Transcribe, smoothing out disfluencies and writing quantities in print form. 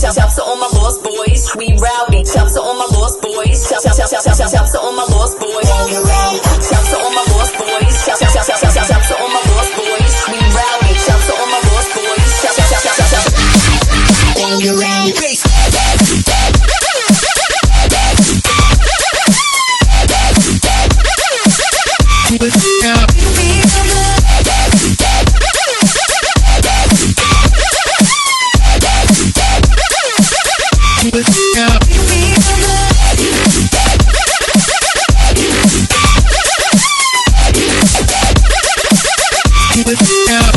Shouts to all my lost boys, we rowdy. Shouts to all my lost boys. Shouts to all my lost boys. Shouts to all my lost boys. Shouts to all my lost boys, we rowdy. Shouts to all my lost boys. Shouts. When you're ready, bass. Yeah.